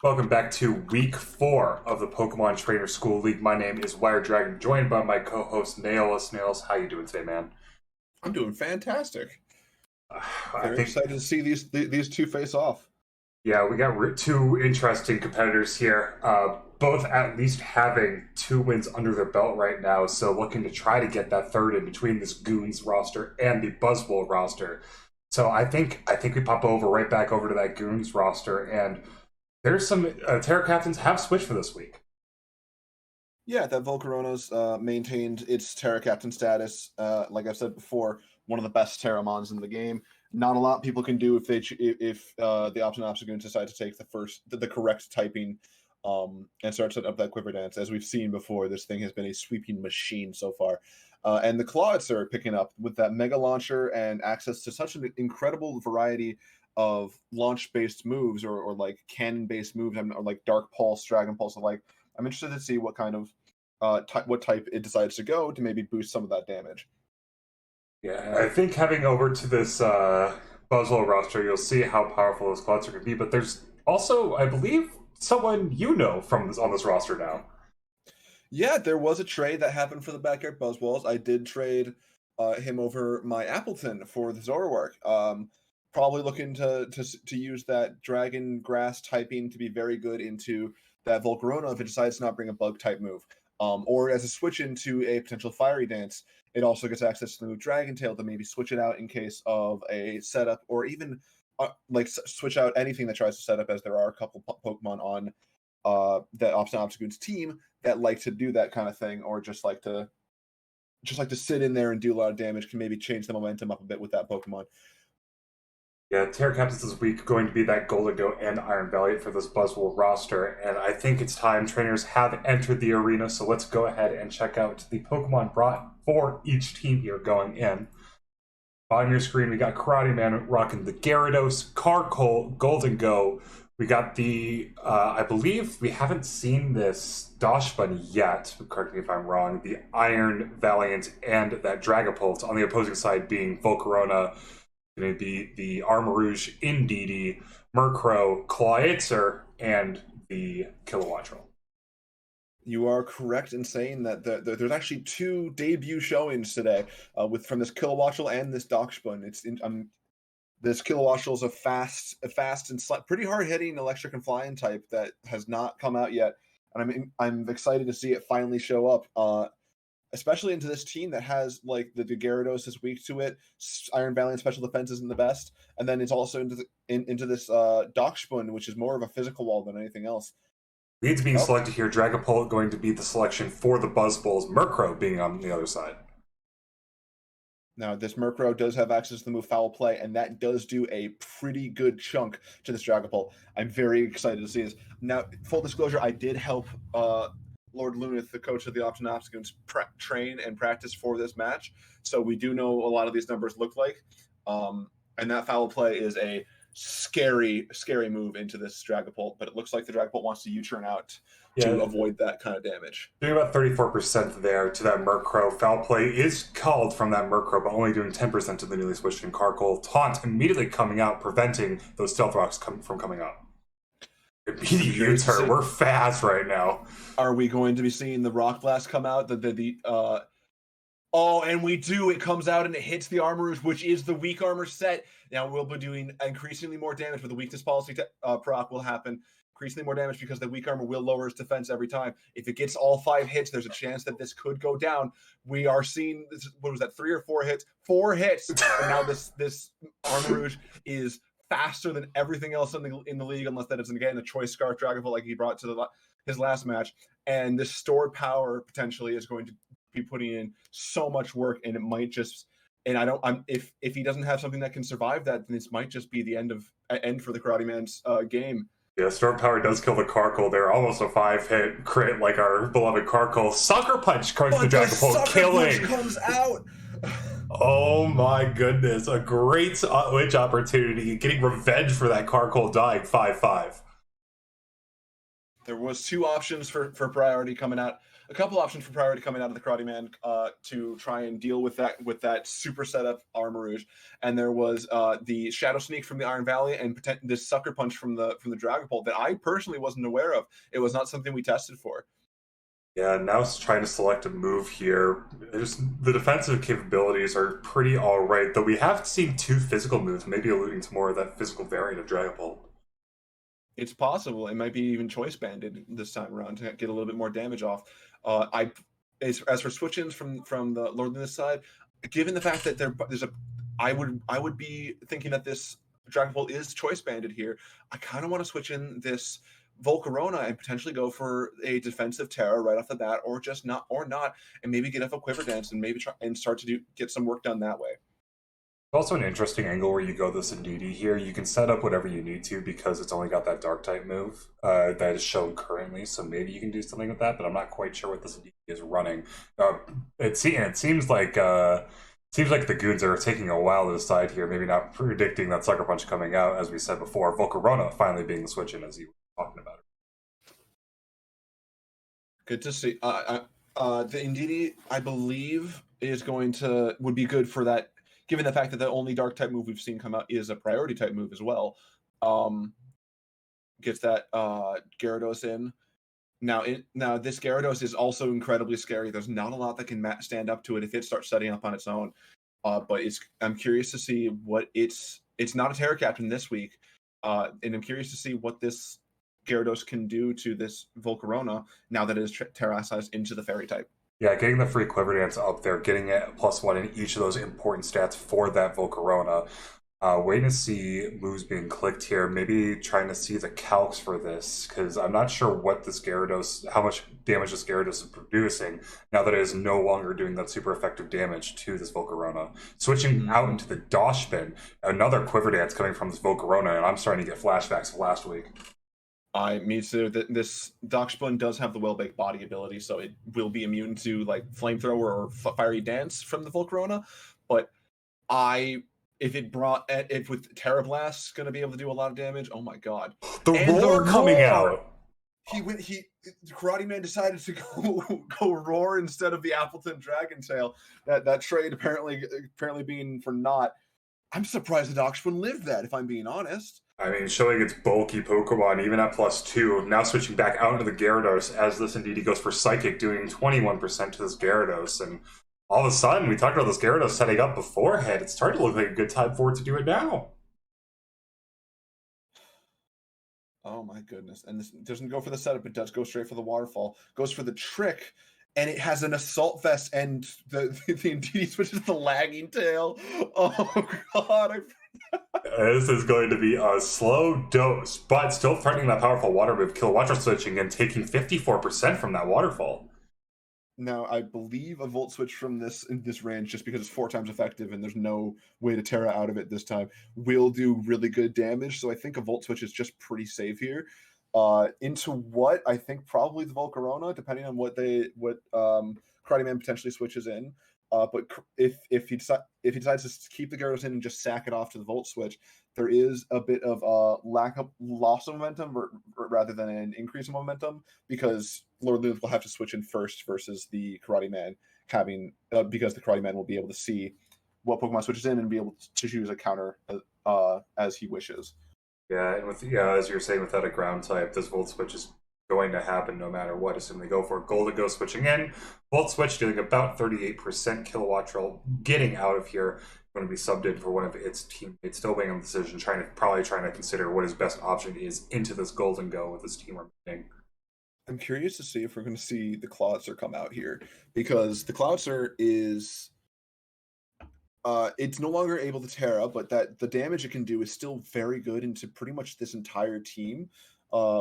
Welcome back to week 4 of the Pokemon Trainer School League. My name is Wire Dragon, joined by my co-host Nailus. Nailus, how you doing today, man? I'm doing fantastic. I Very think, excited to see these two face off. yeah, we got two interesting competitors here, both at least having 2 wins under their belt right now, so looking to try to get that third in between this Goons roster and the Buzzwole roster. So I think we pop right back over to that Goons roster, and there's some Terra captains have switched for this week. Yeah, that Volcarona's maintained its Terra Captain status. Like I've said before, one of the best Terramons in the game. Not a lot people can do if the Obstagoons decide to take the correct typing and start setting up that Quiver Dance. As we've seen before, this thing has been a sweeping machine so far. And the Claws are picking up with that Mega Launcher and access to such an incredible variety of launch-based moves or like cannon-based moves, or like Dark Pulse, Dragon Pulse, like. I'm interested to see what kind of what type it decides to go to maybe boost some of that damage. Yeah, I think heading over to this Buzzwole roster, you'll see how powerful those clouds are going to be. But there's also, I believe, someone on this roster now. Yeah, there was a trade that happened for the Backyard Buzzwoles. I did trade him over my Appleton for the Zoroark. Probably looking to use that Dragon Grass typing to be very good into that Volcarona if it decides to not bring a bug type move. Or as a switch into a potential Fiery Dance, it also gets access to the move Dragon Tail to maybe switch it out in case of a setup, or even switch out anything that tries to set up, as there are a couple Pokemon on that Obstagoons team that like to do that kind of thing, or just like to sit in there and do a lot of damage, can maybe change the momentum up a bit with that Pokemon. Yeah, Terra Captains this week going to be that Golden Goat and Iron Valiant for this Buzzwole roster, and I think it's time. Trainers have entered the arena, so let's go ahead and check out the Pokemon brought for each team here going in. On your screen, we got Karate Man rocking the Gyarados, Carkol, Golden Go. We got the, I believe we haven't seen this Doshbun yet, correct me if I'm wrong, the Iron Valiant and that Dragapult, on the opposing side being Volcarona, going to be the Armarouge, Indeedee, Murkrow, Clawitzer, and the Kilowattrel. You are correct in saying that there's actually 2 debut showings today from this Kilowattrel and this Doxbun. This Kilowattrel is a fast and pretty hard hitting electric and flying type that has not come out yet, and I'm excited to see it finally show up. Especially into this team that has like the Gyarados is weak to it, Iron Valiant special defense isn't the best, and then it's also into this Doxbun, which is more of a physical wall than anything else. Leads being selected here, Dragapult going to be the selection for the Buzzwoles, Murkrow being on the other side. Now, this Murkrow does have access to the move Foul Play, and that does do a pretty good chunk to this Dragapult. I'm very excited to see this. Now, full disclosure, I did help Lord Lunith, the coach of the Obstagoons, train and practice for this match, so we do know a lot of these numbers look like. And that Foul Play is a scary move into this Dragapult, but it looks like the Dragapult wants to U-turn out to avoid that kind of damage. Doing about 34% there to that Murkrow. Foul Play is called from that Murkrow, but only doing 10% to the newly switched in Carkol. Taunt immediately coming out, preventing those Stealth Rocks from coming up. Immediate U-turn. We're fast right now. Are we going to be seeing the Rock Blast come out? Oh, and we do. It comes out and it hits the Armarouge, which is the weak armor set. Now we'll be doing increasingly more damage, but the weakness policy proc will happen. Increasingly more damage because the weak armor will lower its defense every time. If it gets all 5 hits, there's a chance that this could go down. We are seeing this. What was that? 3 or 4 hits? 4 hits. And now this Armarouge is faster than everything else in the league, unless that is again a choice scarf Dragapult like he brought to his last match. And this stored power potentially is going to be putting in so much work, and it might just. And if he doesn't have something that can survive that, then this might just be the end for the Karate Man's game. Yeah, Storm Power does kill the Carkol there. Almost a 5-hit crit like our beloved Carkol. Sucker Punch comes to Dragapult, killing. Punch comes out. Oh my goodness. A great witch opportunity. Getting revenge for that Carkol dying 5-5. There was 2 options for priority coming out. a couple options for priority coming out of the Karate Man to try and deal with that super setup Armor Rouge, and there was the Shadow Sneak from the Iron Valley and this Sucker Punch from the Dragon Pole that I personally wasn't aware of. It was not something we tested for. Yeah, now it's trying to select a move here. Just the defensive capabilities are pretty alright, though we have seen two physical moves, maybe alluding to more of that physical variant of Dragon Ball. It's possible it might be even choice banded this time around to get a little bit more damage off. As for switch-ins from the Lordliness side, given the fact that there's a, I would be thinking that this Dragon Ball is choice banded here. I kind of want to switch in this Volcarona and potentially go for a defensive Terra right off the bat, or just not, and maybe get off a Quiver Dance and maybe try and start to get some work done that way. Also an interesting angle where you go this Indeedee here. You can set up whatever you need to because it's only got that dark type move that is shown currently. So maybe you can do something with that, but I'm not quite sure what this Indeedee is running. It seems like the Goons are taking a while to decide here. Maybe not predicting that Sucker Punch coming out, as we said before. Volcarona finally being the switch in, as you were talking about. Good to see. The Indeedee, I believe, would be good for that. Given the fact that the only dark type move we've seen come out is a priority type move as well, gets that Gyarados in. Now this Gyarados is also incredibly scary. There's not a lot that can stand up to it if it starts setting up on its own. But I'm curious to see what it's not a Terra Captain this week, and I'm curious to see what this Gyarados can do to this Volcarona now that it is terrasized into the Fairy type. Yeah, getting the free Quiver Dance up there, getting it +1 in each of those important stats for that Volcarona. Waiting to see moves being clicked here. Maybe trying to see the calcs for this, because I'm not sure what this Gyarados, how much damage this Gyarados is producing now that it is no longer doing that super effective damage to this Volcarona. Switching out into the Doshpin, another Quiver Dance coming from this Volcarona, and I'm starting to get flashbacks of last week. Me too. This Doxplin does have the well-baked body ability, so it will be immune to like Flamethrower or Fiery Dance from the Volcarona. But if with Terra Blast going to be able to do a lot of damage, oh my god! The roar coming out. Karate Man decided to go roar instead of the Appleton Dragon Tail. That trade apparently being for naught. I'm surprised the Doxplin lived that, if I'm being honest. I mean, showing its bulky Pokemon, even at +2, now switching back out into the Gyarados as this Indeedee goes for Psychic, doing 21% to this Gyarados. And all of a sudden, we talked about this Gyarados setting up beforehand. It's starting to look like a good time for it to do it now. Oh my goodness. And this doesn't go for the setup, it does go straight for the waterfall. Goes for the trick, and it has an Assault Vest, and the Indeedee switches to the Lagging Tail. Oh god, This is going to be a slow dose, but still threatening that powerful water move, Kilowatt switching and taking 54% from that waterfall. Now, I believe a Volt Switch from this range, just because it's 4 times effective and there's no way to Terra out of it this time, will do really good damage. So I think a Volt Switch is just pretty safe here. Into what? I think probably the Volcarona, depending on what Karate Man potentially switches in. But if he decides to keep the Gyarados in and just sack it off to the Volt Switch, there is a bit of loss of momentum rather than an increase in momentum, because Lord Luth will have to switch in first versus the Karate Man because the Karate Man will be able to see what Pokemon switches in and be able to choose a counter as he wishes. Yeah, and as you're saying, without a ground type, this Volt Switch is going to happen no matter what. Assuming they go for it. Golden switching in. Volt Switch doing about 38% Kilowatt Troll, getting out of here. Going to be subbed in for one of its teammates. Still weighing on the decision, probably trying to consider what his best option is into this Golden Go with his team remaining. I'm curious to see if we're going to see the Cloudster come out here, because the Cloudster is it's no longer able to Terra, but that the damage it can do is still very good into pretty much this entire team.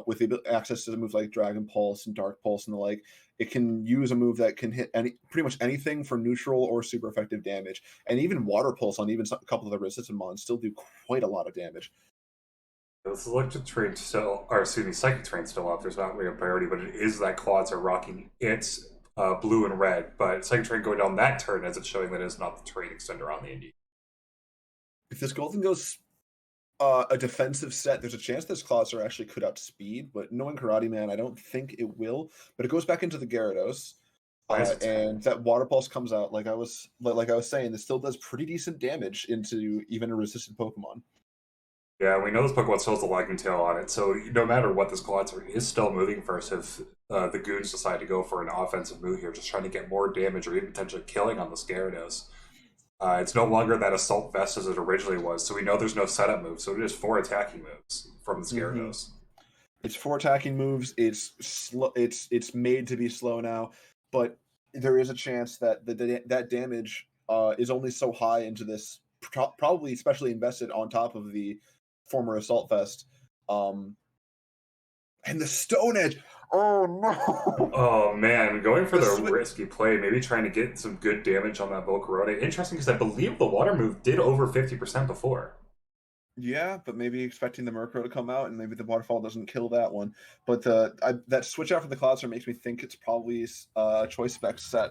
With the access to the moves like Dragon Pulse and Dark Pulse and the like, it can use a move that can hit pretty much anything for neutral or super effective damage. And even Water Pulse on even a couple of the resistant mons still do quite a lot of damage. This Electric Terrain still, or excuse me, Psychic Terrain still up. There's not really a priority, but it is that Claws are rocking its blue and red. But Psychic Terrain going down that turn, as it's showing that it's not the terrain extender on the Indeedee. If this Golden goes, a defensive set, there's a chance this Closer actually could outspeed, but knowing Karate Man, I don't think it will. But it goes back into the Gyarados, Nice and that Water Pulse comes out. Like I was saying, this still does pretty decent damage into even a resistant Pokemon. Yeah, we know this Pokemon still has a lagging tail on it, so no matter what, this Colossal is still moving first if the Goons decide to go for an offensive move here, just trying to get more damage or even potentially killing on the Gyarados. It's no longer that Assault Vest as it originally was, so we know there's no setup move, so it is 4 attacking moves from the Mm-hmm. Gyarados. It's 4 attacking moves. It's slow. It's made to be slow now, but there is a chance that that damage is only so high into this, probably especially invested on top of the former Assault Vest, um, and the Stone Edge. Oh no! Oh man, going for The the swi- risky play, maybe trying to get some good damage on that Volcarona. Interesting because I believe the water move did over 50% before. Yeah, but maybe expecting the Murkrow to come out, and maybe the Waterfall doesn't kill that one. But that switch out for the Cloudster makes me think it's probably a Choice Spec set,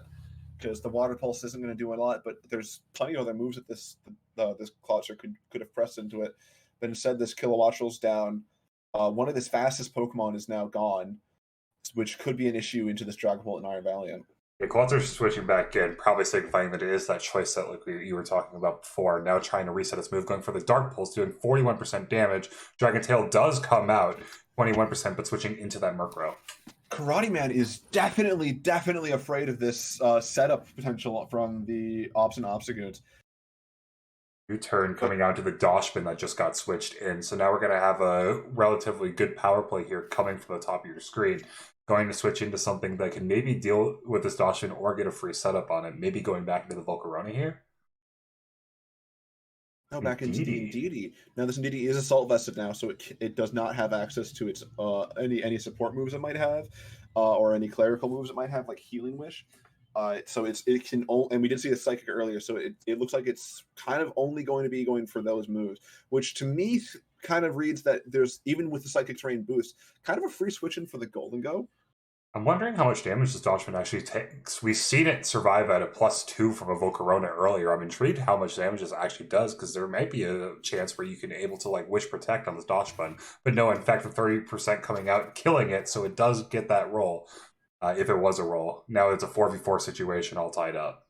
because the Water Pulse isn't going to do a lot, but there's plenty of other moves that this Cloudster could have pressed into it. But instead, this Kilowattrel's down. One of his fastest Pokemon is now gone, which could be an issue into this Dragapult and Iron Valiant. Yeah, Quantzer's switching back in, probably signifying that it is that choice set like you were talking about before. Now trying to reset its move, going for the Dark Pulse, doing 41% damage. Dragon Tail does come out, 21%, but switching into that Murkrow. Karate Man is definitely afraid of this setup potential from the Obstagoons. New turn But coming out to the Doshman that just got switched in. So now we're going to have a relatively good power play here coming from the top of your screen. Going to switch into something that can maybe deal with this Doshman or get a free setup on it. Maybe going back into the Volcarona here. no, back into the Indeedy. Indeedee. Now this Indeedee is assault vested now, so it does not have access to its any support moves it might have, or any clerical moves it might have, like Healing Wish. So it can only, and we did see the Psychic earlier, so it looks like it's kind of only going to be going for those moves, which to me kind of reads that there's, even with the Psychic Terrain boost, kind of a free switch in for the Golden Go. I'm wondering how much damage this Dodgeman actually takes. We've seen it survive at a +2 from a Volcarona earlier. I'm intrigued how much damage this actually does, because there might be a chance where you can able to like Wish Protect on this Dodgeman. But no, in fact, the 30% coming out and killing it, so it does get that roll, if it was a roll. Now it's a 4v4 situation all tied up.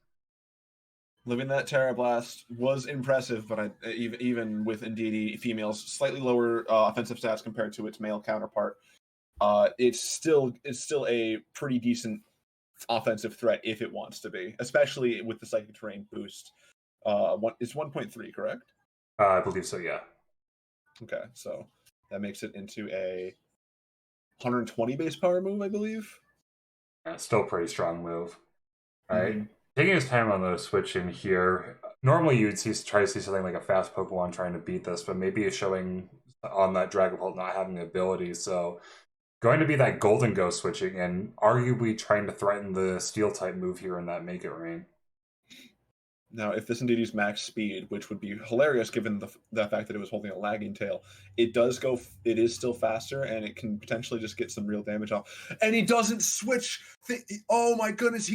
Living that Terra Blast was impressive, but even with Indeedee females slightly lower offensive stats compared to its male counterpart, it's still a pretty decent offensive threat if it wants to be, especially with the Psychic Terrain boost. It's 1.3, correct? I believe so, yeah. Okay, so that makes it into a 120 base power move, I believe. Still a pretty strong move. All right. Mm-hmm. Taking his time on the switch in here. Normally, you'd try to see something like a fast Pokemon trying to beat this, but maybe it's showing on that Dragapult not having the ability. So, going to be that Golden Go switching and arguably trying to threaten the Steel type move here in that Make It Rain. Now, if this indeed is max speed, which would be hilarious given the fact that it was holding a lagging tail, it does go. It is still faster, and it can potentially just get some real damage off. And he doesn't switch. Oh my goodness!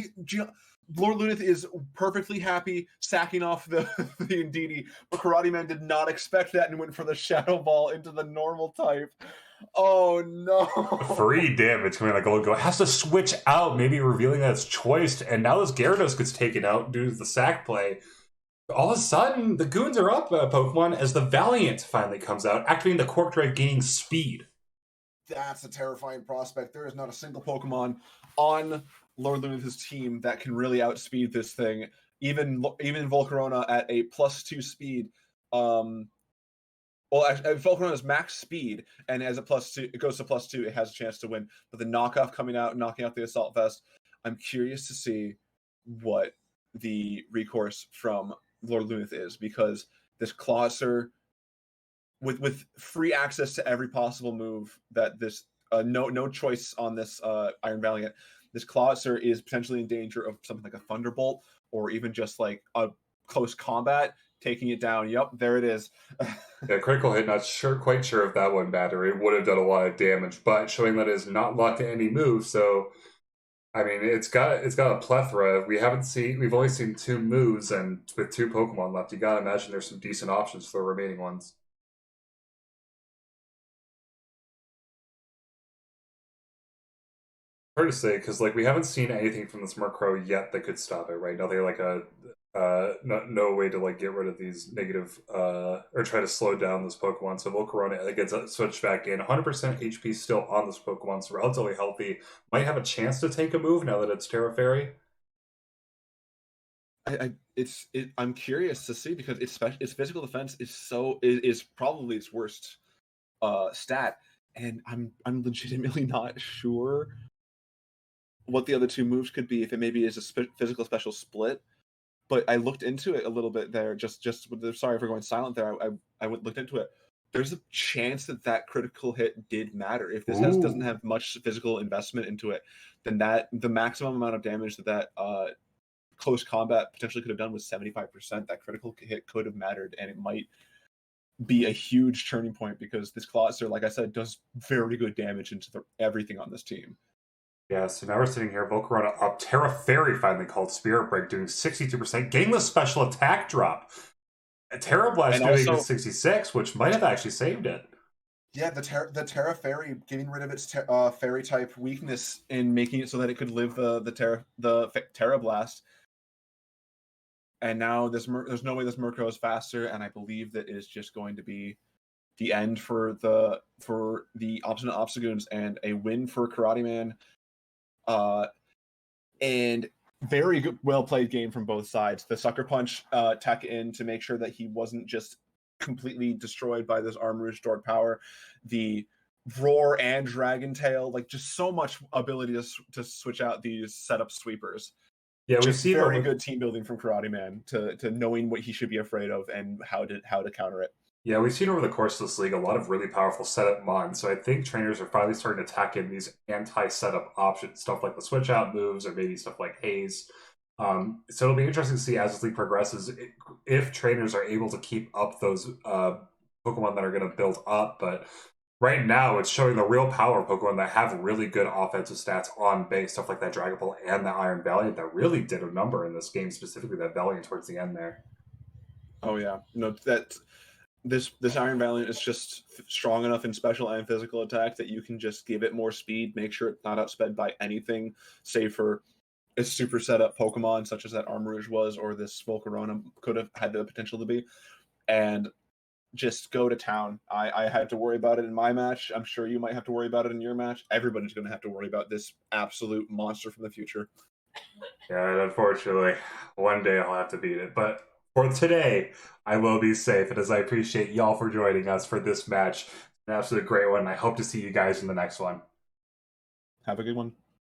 Lord Lunith is perfectly happy sacking off the Indeedee, but Karate Man did not expect that and went for the Shadow Ball into the normal type. Oh no! Free damage coming like Golden Go. It has to switch out, maybe revealing that it's choiced, and now this Gyarados gets taken out due to the sack play. All of a sudden, the Goons are up Pokemon as the Valiant finally comes out, activating the Cork Drive, gaining speed. That's a terrifying prospect. There is not a single Pokemon on Lord Lunith's team that can really outspeed this thing. Even Volcarona at a +2 speed. Volcarona is max speed, and as a +2, it goes to +2. It has a chance to win. But the knockoff coming out, knocking out the Assault Vest. I'm curious to see what the recourse from Lord Lunith is, because this Clawser, with free access to every possible move that this no choice on this Iron Valiant, this Clawser is potentially in danger of something like a Thunderbolt, or even just like a close combat taking it down. Yep, there it is. Yeah, critical hit. Not quite sure if that one mattered. It would have done a lot of damage, but showing that it is not locked to any move. So, I mean, it's got a plethora. We've only seen 2 moves, and with 2 Pokemon left, you gotta imagine there's some decent options for the remaining ones. Hard to say because like we haven't seen anything from this Murkrow yet that could stop it, right? Nothing like a no way to like get rid of these negative or try to slow down this Pokemon. So Volcarona gets switched back in. 100% HP still on this Pokemon, so relatively healthy. Might have a chance to take a move now that it's Terra Fairy. I'm curious to see because its physical defense is probably its worst stat, and I'm legitimately not sure what the other two moves could be if it maybe is a physical special split. But I looked into it a little bit there. Just with sorry for going silent there. I looked into it. There's a chance that critical hit did matter. If this doesn't Ooh. have much physical investment into it, then the maximum amount of damage that close combat potentially could have done was 75%. That critical hit could have mattered, and it might be a huge turning point because this Clawster, like I said, does very good damage into everything on this team. Yeah, so now we're sitting here, Volcarona up. Terra Fairy finally called Spirit Break, doing 62%. Gainless special attack drop. Terra Blast And doing also, 66, which might have actually saved it. yeah, the Terra Fairy getting rid of its Fairy type weakness and making it so that it could live the Terra Blast. And now there's no way this Murkrow is faster, and I believe that is just going to be the end for the Obstinate Obstagoons and a win for Karate Man. And very good, well played game from both sides. The Sucker Punch tech in to make sure that he wasn't just completely destroyed by this Armor stored power. The Roar and Dragon Tail, like just so much ability to switch out these setup sweepers. Yeah, we've Just seen very over good team building from Karate Man to knowing what he should be afraid of and how to counter it. yeah, we've seen over the course of this league a lot of really powerful setup mons. So I think trainers are finally starting to tack in these anti-setup options, stuff like the switch out moves or maybe stuff like haze. So it'll be interesting to see as this league progresses if trainers are able to keep up those Pokemon that are going to build up. But right now, it's showing the real power of Pokemon that have really good offensive stats on base, stuff like that Dragapult and the Iron Valiant that really did a number in this game, specifically that Valiant towards the end there. Oh yeah, no, that this Iron Valiant is just strong enough in special and physical attack that you can just give it more speed, make sure it's not outsped by anything, save for a super setup Pokemon such as that Armarouge was, or this Volcarona could have had the potential to be, and just go to town. I had to worry about it in my match. I'm sure you might have to worry about it in your match. Everybody's going to have to worry about this absolute monster from the future. Yeah, and unfortunately, one day I'll have to beat it. But for today, I will be safe. And as I appreciate y'all for joining us for this match, an absolute great one. I hope to see you guys in the next one. Have a good one.